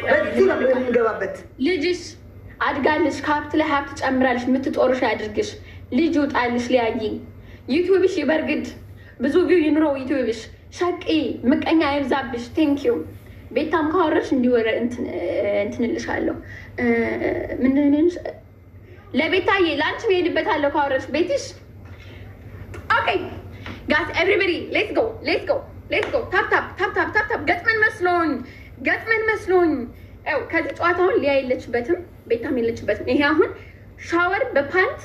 በዚህ ነው የምንገባበት። ልጅሽ አድጋልሽ ከሀብት ላይ ሀብት ጨምራልሽ የምትጦርሽ ያድርግሽ። ልጅ ውጣልሽ ሊያይ ዩቲዩብሽ ይበርግድ ብዙ ቪው ይኑረው ዩቲዩብሽ። ሸቂ ምቀኛ አይብዛብሽ። ቴንኪዩ ቤታም ካወረሽ እንዲወረ እንትንልሻለሁ። ምንድን ለቤታዬ ላንቺ ሄድበታለሁ ካወረሽ ቤትሽ። ኦኬ ጋስ ኤቭሪባዲ ሌትስ ጎ ሌትስ ጎ ሌትስ ጎ። ታፕ ታፕ ታፕ ታፕ ታፕ ታፕ። ገጥመን መስሎኝ ከዚህ ጨዋታውን ሊያ የለችበትም፣ ቤታም የለችበትም። ይሄ አሁን ሻወር በፓንት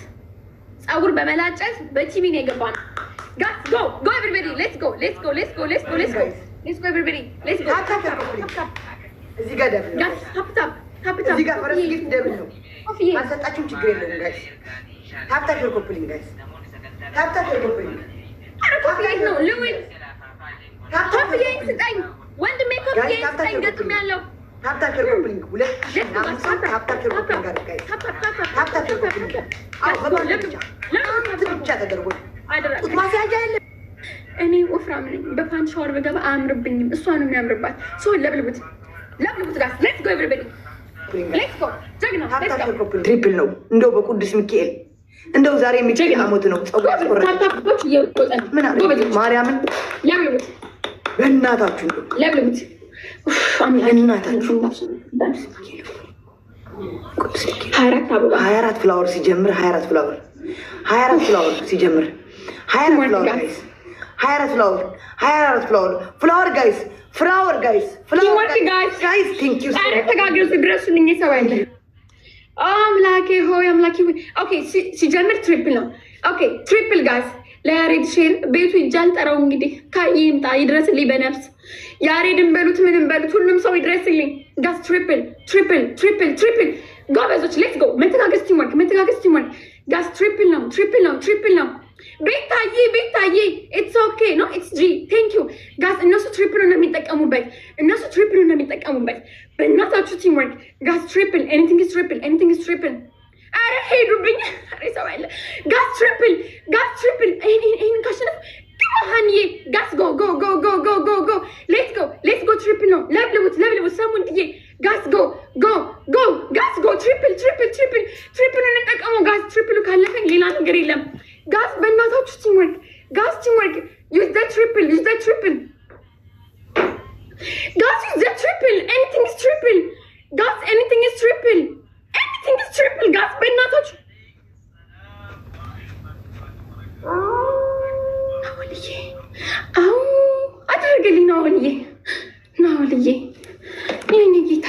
ፀጉር በመላጨት በቲቪ ነው የገባ ነው። ጋስ ጎ ጎ ኤቭሪባዲ ሌትስ ጎ ሌትስ ጎ ሌትስ ጎ ሌትስ ጎ ሌትስ ጎ ሌትስ ጎ ኤቭሪባዲ ሌትስ ጎ። እዚህ ጋር ደብል ጋስ ታፕ ታፕ ታፕ ታፕ። እዚህ ጋር ፈረስ ጊፍት ደብል ነው። አልሰጣችሁም፣ ችግር የለውም ጋይስ። ታፕ ታፕ ኮፕሊንግ ጋይስ፣ ታፕ ታፕ ኮፕሊንግ። አረ ኮፕሊንግ ነው ልውል። ታፕ ይሄን ስጠኝ ወንድሜ፣ ኮፕሊንግ ስጠኝ። ገጥም ያለው ታፕ ታፕ ኮፕሊንግ ሁለት ታፕ ታፕ ኮፕሊንግ ጋር ጋይስ፣ ታፕ ታፕ ኮፕሊንግ። አዎ ብቻ ተደርጎ ጡት ማስያዣ የለ። እኔ ወፍራም ነኝ፣ በፓንት ሻወር በገባ አያምርብኝም። እሷ ነው የሚያምርባት። ሶ ለብልቡት ጋስ ሌትስ ጎ ኤቭሪባዲ ሌትስ ጎ። ጀግና ትሪፕል ነው እንደው በቅዱስ ሚካኤል እንደው ዛሬ የሚችል አሞት ነው። ጸጉር ታታፖች እየወጣ ምን አለ ማርያምን ለብልቡት በእናታችሁ ለብልቡት በእናታችሁ 24 ፍላወር ሲጀምር 24 ፍላወር ሲጀምር 24 ፍላወር ጋይስ ቴንክ ዩ ተጋግረው ድረሱልኝ። ሰው አይደለ አምላኬ ሆይ አምላኬ ሆይ። ኦኬ ሲጀምር ትሪፕል ነው። ኦኬ ትሪፕል ጋይስ ለያሬድ ሼር ቤቱ ይጃል ጠራው። እንግዲህ ይምጣ ይድረስልኝ በነፍስ ያሬድን በሉት ምንም በሉት ሁሉም ሰው ይድረስልኝ። ጋስ ትሪፕል ጎበዞች ሌትስ ጎ። መተጋገዝ ቲምወርክ ጋስ ትሪፕል ነው። ቤታዬ ኢትስ ኦኬ ኖ ኢትስ ጂ ቴንክ ዩ ጋስ። እነሱ ትሪፕል ነው የሚጠቀሙበት። በእናታችሁ ቲምወርክ ጋስ ትሪፕል ኤኒቲንግ ኢዝ ትሪፕል። አረ ሄዱብኝ። አረ ሰው አለ ጋስ ትሪፕል ይሄን ካሸነፍ ሃንዬ ጋስ ጎ ሌትስ ጎ ትሪፕል ነው። ለብልቡት ሰሙን ጥዬ ጋስ ጎ ትሪፕል እንጠቀሙ ጋስ። ትሪፕሉ ካለፈኝ ሌላ ነገር የለም ጋስ። በእናታችሁ ቲምወርክ ዩዝ ዘ ትሪፕል ጋስ ዩዝ ዘ ትሪፕል ኤኒቲንግ ኢዝ ትሪፕል ጋስ ኤኒቲንግ ኢዝ ትሪፕል ጋስ በእናታችሁ ናወልዬ አው አድርግልኝ ናወልዬ የኔ ጌታ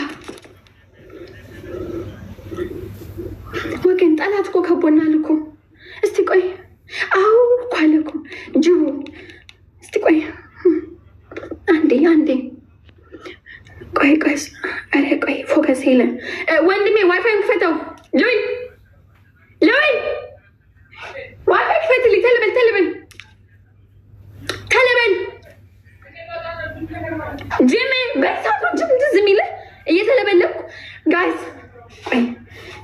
ወገን ጠላት እኮ ከቦናል እኮ። እስቲ ቆይ አው እኮ አለ እኮ ጅቡ። እስቲ ቆይ አንዴ ቆይ አረ ቆይ ፎከስ ሄለ ወንድሜ ዋይፋይ ክፈተው። ሎይ ዋይፋይ ክፈትልኝ። ተለበል ጅሜ በሳቱ ጅም ትዝ የሚልህ እየተለበለብኩ ጋይስ። ቆይ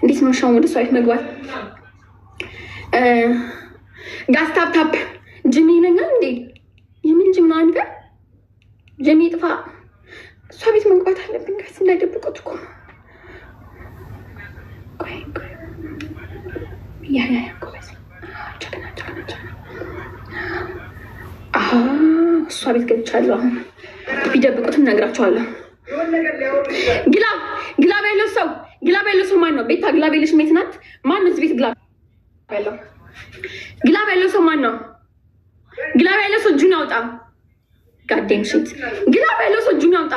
እንዴት ነው ሻው ወደ ሰው መግባት? ጋስ ታፕ ጅሜ ይለኛል እንዴ? የምን ጅም ነው አንተ? ጅሜ ጥፋ። እሷ ቤት መግባት አለብኝ ጋይስ፣ እንዳይደብቁት እኮ። ቆይ ያ ጀግና እሷ ቤት ገብቻለሁ። አሁን ቢደብቁትም እነግራቸዋለሁ። ግላብ ያለው ሰው ማን ነው? ቤታ ግላብ ያለሽ ሜት ናት። ማን ነው እዚህ ቤት ግላብ ያለው ሰው ማን ነው? ግላብ ያለው ሰው እጁን ያውጣ። ጋዴም ሽት ግላብ ያለው ሰው እጁን ያውጣ።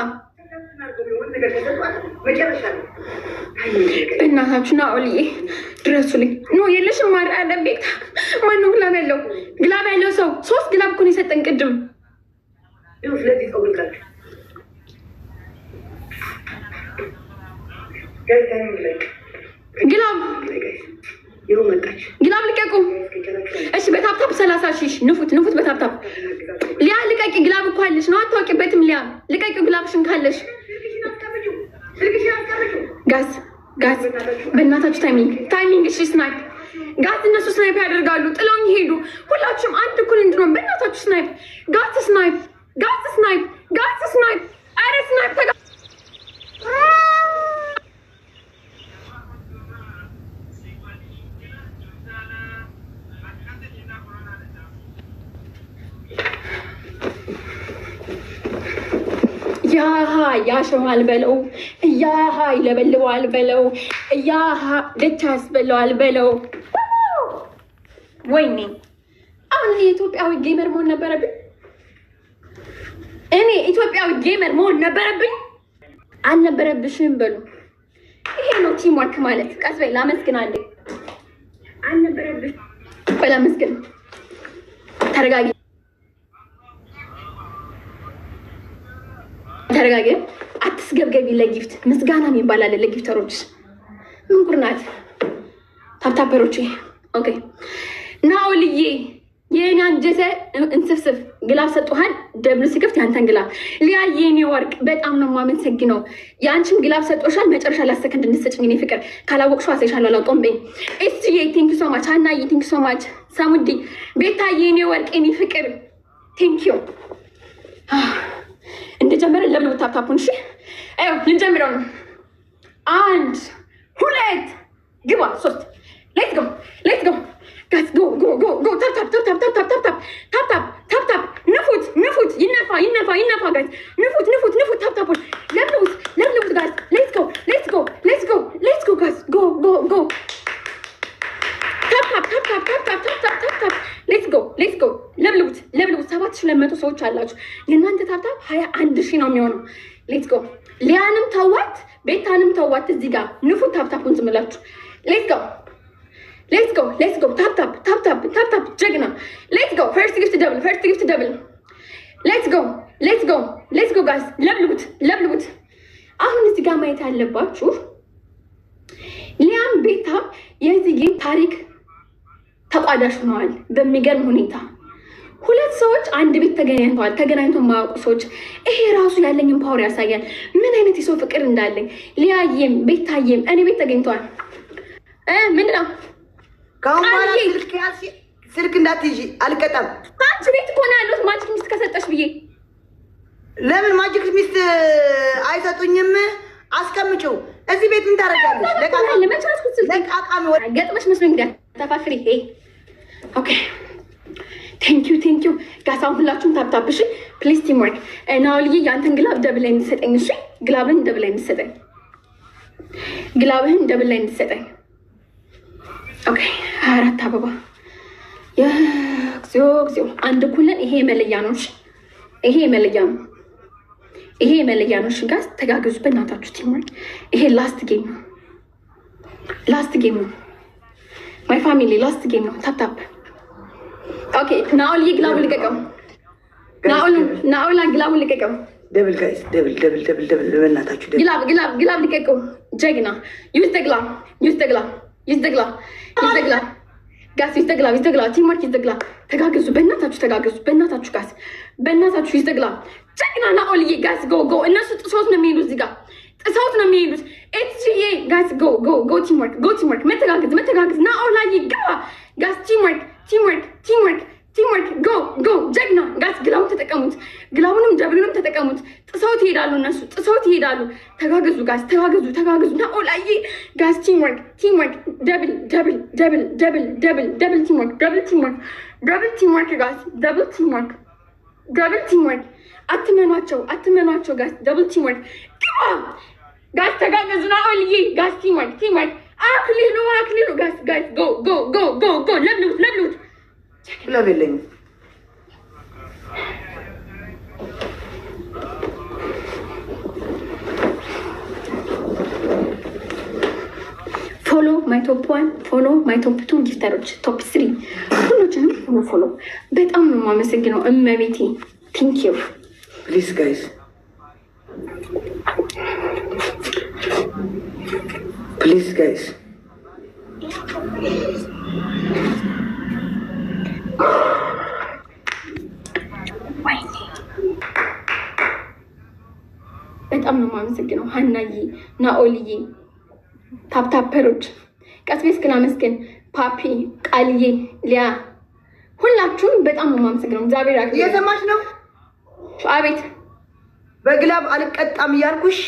በእናታችሁ ናኦልዬ ድረሱልኝ። ኖ የለሽም ማር አለ ቤታ። ማን ነው ግላብ ያለው ሰው? 3 ግላብ እኮ ነው የሰጠን ቅድም። ግላብ ልቀቁ። እሺ በታፕታፕ 30 ሺህ ንፉት በታፕታፕ ሊያ ልቀቂ። ግላብ እኮ አለሽ ነው አታውቂበትም። ሊያ ልቀቂ ግላብሽን ካለሽ። ጋዝ በእናታችሁ ታይሚንግ። እሺ ስናይፕ ጋዝ። እነሱ ስናይፕ ያደርጋሉ፣ ጥለውኝ ሄዱ። ሁላችሁም አንድ እኩል እንድንሆን በእናታችሁ ስናይፕ። ጋዝ ስናይፕ። አረ ስናይፕ ያሸዋል በለው እያሃ ይለበልበዋል በለው እያሃ ደቻስ በለዋል በለው። ወይኔ አሁን የኢትዮጵያዊ ጌመር መሆን ነበረብኝ። እኔ ኢትዮጵያዊ ጌመር መሆን ነበረብኝ። አልነበረብሽም በሉ። ይሄ ነው ቲም ወርክ ማለት። ቀስ በይ ላመስግን አንዴ። አልነበረብሽ በላመስግን። ተረጋጊ ተረጋጊ። አትስገብገቢ። ለጊፍት ምስጋና የሚባል አለ ለጊፍተሮች። ምን ጉድ ናት ታፕታፐሮቼ። ኦኬ ናኦልዬ የኔ አንጀተ እንስፍስፍ ግላብ ሰጡሃል። ደብል ሲከፍት ያንተን ግላብ ሊያ የኔ ወርቅ በጣም ነው የማመሰግነው። የአንቺን ግላብ ሰጦሻል። መጨረሻ ላሰከንድ እንድትሰጭኝ እኔ ፍቅር ካላወቅሽው አሳይሻለሁ። አላውቀውም በይ። ኤስጂዬ ቴንክ ዩ ሶ ማች። ሀናዬ ቴንክ ዩ ሶ ማች። ሳሙዲ ቤታ የኔ ወርቅ የኔ ፍቅር ቴንክ ዩ። እንደጀመረ ለብልብ ታፕታፑን። እሺ አዩ ልንጀምረው ነው። 1 2 ግባ 3 ሌትስ ጎ ሌትስ ጎ ጋስ ጎ ጎ ጎ ጎ ታፕ ታፕ ታፕ ታፕ ታፕ ታፕ ታፕ ታፕ ታፕ ታፕ ንፉት ንፉት ይነፋ ይነፋ ይነፋ ጋስ ንፉት ንፉት ንፉት ታፕ ታፕ ለብሉት ለብሉት ጋስ ሌትስ ጎ ሌትስ ጎ ሌትስ ጎ ሌትስ ጎ ጋስ ጎ ጎ ጎ ታፕ ታፕ ታፕ ታፕ ታፕ ታፕ ታፕ ታፕ ታፕ ሌትስ ጎ ሌትስ ጎ ለብሉት ለብሉት 7200 ሰዎች አላችሁ። የእናንተ ታፕ ታፕ 21000 ነው የሚሆነው። ሌትስ ጎ ሊያንም ተዋት ቤታንም ተዋት። እዚህ ጋር ንፉት ታፕ ታፑን ዝም ብላችሁ ሌትስ ጎ Let's go, let's go. Tap, tap, tap, tap, tap, tap. Jagna. Let's go. First gift double, first gift double. Let's go, let's go, let's go, guys. ለብሉት ለብሉት። አሁን እዚህ ጋር ማየት ያለባችሁ ሊያም ቤታ የዚህ ጌም ታሪክ ተቋዳሽ ሆነዋል በሚገርም ሁኔታ። ሁለት ሰዎች አንድ ቤት ተገናኝተዋል። ተገናኝተው የማያውቁ ሰዎች። ይሄ ራሱ ያለኝን ፓወር ያሳያል፣ ምን አይነት የሰው ፍቅር እንዳለኝ። ሊያዬም ቤታዬም እኔ ቤት ተገኝተዋል። ምንድን ነው ካሁን በኋላ ስልክ እንዳትይዢ አልቀጣም። አንቺ ቤት እኮ ነው ያለሁት ማጂክ ሚስት ከሰጠሽ ብዬ። ለምን ማጂክ ሚስት አይሰጡኝም? አስቀምጪው እዚህ ቤት ምን ታደርጋለሽ? ለቃቃሚ ገጥመሽ መስሎኝ እንግዲህ ተፋፍሪ። ኦኬ ቴንክ ዩ ጋሳ። ሁላችሁም ታብታብሽ ፕሊዝ ቲም ወርክ። ናኦልዬ የአንተን ግላብ ደብል ላይ እንድትሰጠኝ። እሺ ግላብህን ደብል ላይ እንድትሰጠኝ፣ ግላብህን ደብል ላይ እንድትሰጠኝ። ኦኬ 24 አበባ የግዚኦ እግዚኦ አንድ ኩለን። ይሄ መለያ ነው። እሺ ይሄ መለያ ነው። ይሄ መለያ ነው። እሺ ጋስ ተጋገዙ በእናታችሁ ቲም ወርክ። ይሄ ላስት ጌም ነው። ላስት ጌም ነው ማይ ፋሚሊ፣ ላስት ጌም ነው። ታፕ ታፕ። ኦኬ ናኦል ይግላቡ ልቀቀው። ናኦል ግላቡ ልቀቀው። ደብል ጋይስ ደብል ደብል ደብል ደብል በእናታችሁ ደብል ግላብ ልቀቀው። ጀግና ዩዝ ደግላ ዩዝ ደግላ ይዝደግላ ጋስ ይዝደግላ ቲም ወርክ ይዝደግላ። ተጋገዙ በእናታችሁ ተጋገዙ በእናታችሁ ጋስ በእናታችሁ ይዝደግላ። ጀግና ናኦልዬ ጋስ ጎ ጎ። እነሱ ጥሰውት ነው የሚሄዱት፣ እዚህ ጋር ጥሰውት ነው የሚሄዱት። ኤትጂዬ ጋስ ጎ ጎ ጎ ቲም ወርክ ጎ ቲም ወርክ። መተጋገዝ ናኦላዬ ግባ ጋስ ቲም ወርክ ቲም ወርክ ቲም ወርክ ቲም ወርክ ጎ ጎ። ጀግና ጋስ ግላቡን ተጠቀሙት፣ ግላቡንም ደብሉንም ተጠቀሙት። ጥሰውት ይሄዳሉ እነሱ ጥሰውት ይሄዳሉ። ተጋገዙ ጋስ ተጋገዙ ናኦላዬ ጋስ ቲም ወርክ ደብል ደብል ደብል ደብል ደብል ደብል ቲም ወርክ ደብል ቲም ወርክ ጋስ ደብል ቲም ወርክ። አትመኗቸው ጋስ ደብል ቲም ወርክ ግባ ጋስ ተጋገዙ ናኦልዬ ጋስ ቲም ወርክ አክሊሉ ጋስ ጎ ጎ ጎ ጎ ጎ ለብሉት ግላብ የለኝም። ፎሎ ማይ ቶፕ 1 ፎሎ ማይ ቶፕ 2 ጊፍተሮች ቶፕ 3 ሁሎችንም ፎሎ። በጣም ነው የማመሰግነው እመቤቴ። ቴንክ ዩ ፕሊዝ ጋይስ ፕሊዝ ጋይስ በጣም ነው የማመሰግነው ሀናዬ፣ ናኦልዬ፣ ታፕታፐሮች ቀስቤስ ግን አመስገን፣ ፓፒ፣ ቃልዬ፣ ሊያ ሁላችሁም በጣም ነው የማመሰግነው። እግዚአብሔር ያክብር። እየሰማሽ ነው? አቤት። በግላብ አልቀጣም እያልኩሽ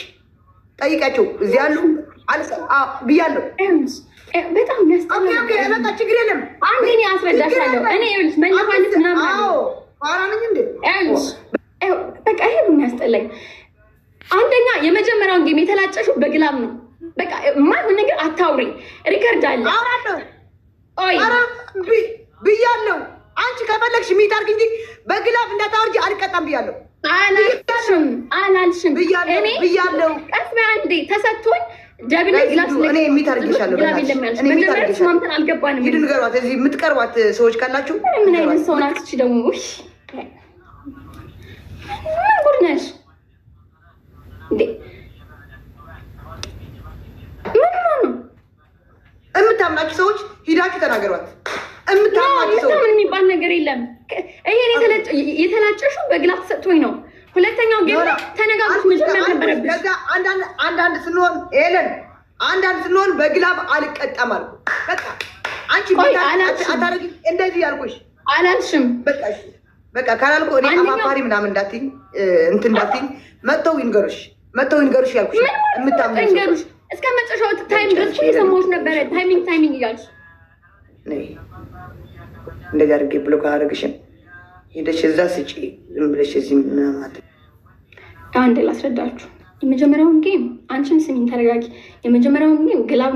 ጠይቃቸው እዚህ ያሉ ብያለሁ። በጣም በቃ ችግር የለም። አንድ እኔ አስረዳሻለሁ። እኔ ይኸውልሽ መለፋለት ምናምን አራነኝ እንዴ በቃ ይሄ ነው የሚያስጠላኝ። አንደኛ የመጀመሪያውን ጌም የተላጨሽው በግላብ ነው። በቃ የማይሆን ነገር አታውሪ። ሪከርድ አለ። ኦይ ብያለሁ። አንቺ ከፈለግሽ ሚት አድርጊ እንጂ በግላብ እንዳታወርጂ አልቀጣም ብያለሁ። አላልሽም ብያለሁ። ቀስ በይ አንዴ ተሰጥቶኝ ደብል ግላብ እኔ ሚት አድርጊሻለሁ። እኔ ሚት አድርጊሻለሁ። ማምተን አልገባንም። ሂዱ ንገሯት። እዚህ የምትቀርቧት ሰዎች ካላችሁ ምን አይነት ሰው ናት እቺ ደግሞ? ምን ጉድ ነሽ እንዴ? የምታምናችሁ ሰዎች ሂዳችሁ ተናገሯት። የምታምናችሁ ሰዎች ምን የሚባል ነገር የለም። ይሄን የተላጨሽው በግላብ ተሰጥቶኝ ነው። ሁለተኛው ጌም ተነጋግረን መጀመር ነበረብሽ። ከዛ አንዳንድ ስንሆን ኤለን አንዳንድ ስንሆን በግላብ አልቀጣም አልኩ። በቃ አንቺ አታረጊ እንደዚህ ያልኩሽ አላልሽም። በቃ ካላልኩ እኔ አፋፋሪ ምናምን እንዳትይኝ እንትን እንዳትይኝ መተው ይንገሩሽ ያልኩሽ የምታምኑ እስከ መጨረሻው ታይም ድረስ እየሰማሁሽ ነበረ። ታይሚንግ እያልሽ እንደዚህ አድርጌ ብሎ ካላደረግሽም ሄደሽ እዛ ስጪ ዝም ብለሽ እዚህ ምናምን አንድ ላስረዳችሁ። የመጀመሪያውን ጌም አንቺም ስሚኝ ተረጋጊ። የመጀመሪያውን ጌም ግላብ